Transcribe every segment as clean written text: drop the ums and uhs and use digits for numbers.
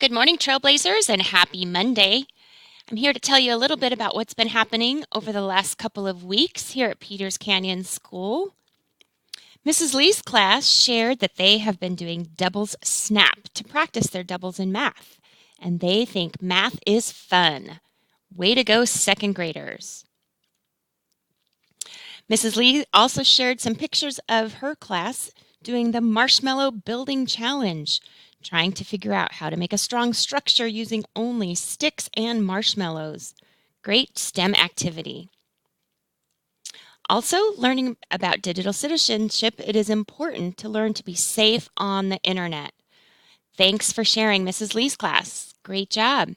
Good morning, Trailblazers, and happy Monday. I'm here to tell you a little bit about what's been happening over the last couple of weeks here at Peters Canyon School. Mrs. Lee's class shared that they have been doing doubles snap to practice their doubles in math, and they think math is fun. Way to go, second graders. Mrs. Lee also shared some pictures of her class doing the Marshmallow Building Challenge, trying to figure out how to make a strong structure using only sticks and marshmallows. Great STEM activity. Also, learning about digital citizenship, it is important to learn to be safe on the internet. Thanks for sharing, Mrs. Lee's class. Great job.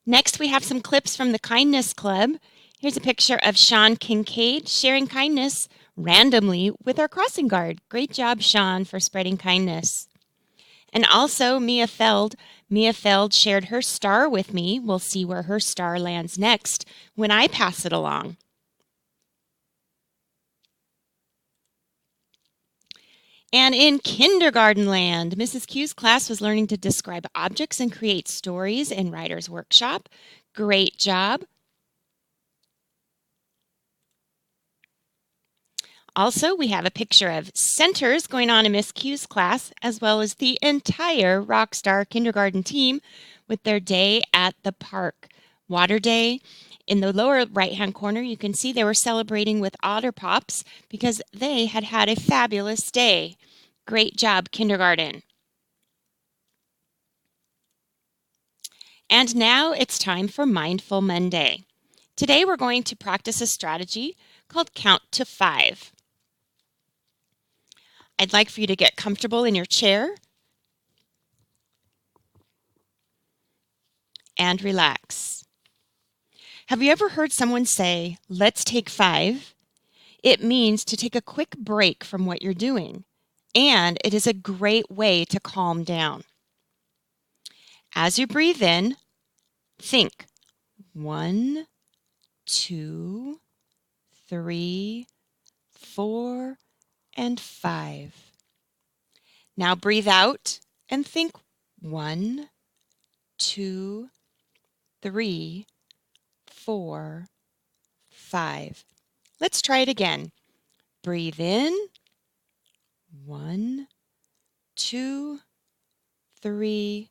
Next, we have some clips from the Kindness Club. Here's a picture of Sean Kincaid sharing kindness randomly with our crossing guard. Great job, Sean, for spreading kindness. And also Mia Feld. Mia Feld shared her star with me. We'll see where her star lands next when I pass it along. And in kindergarten land, Mrs. Q's class was learning to describe objects and create stories in Writer's Workshop. Great job. Also, we have a picture of centers going on in Miss Q's class, as well as the entire Rockstar kindergarten team with their day at the park. Water Day. In the lower right-hand corner, you can see they were celebrating with Otter Pops because they had had a fabulous day. Great job, kindergarten. And now it's time for Mindful Monday. Today we're going to practice a strategy called Count to 5. I'd like for you to get comfortable in your chair and relax. Have you ever heard someone say, "Let's take 5"? It means to take a quick break from what you're doing, and it is a great way to calm down. As you breathe in, think 1, 2, 3, 4, and 5. Now breathe out and think 1, 2, 3, 4, 5. Let's try it again. Breathe in. 1, 2, 3,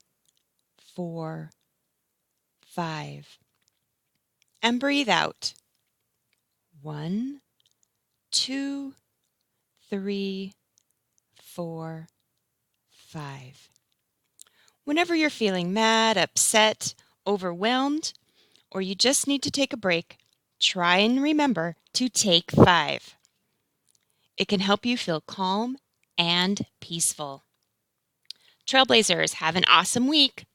4, 5. And breathe out. 1, 2, 3, 4, 5. Whenever you're feeling mad, upset, overwhelmed, or you just need to take a break, try and remember to take 5. It can help you feel calm and peaceful. Trailblazers, have an awesome week.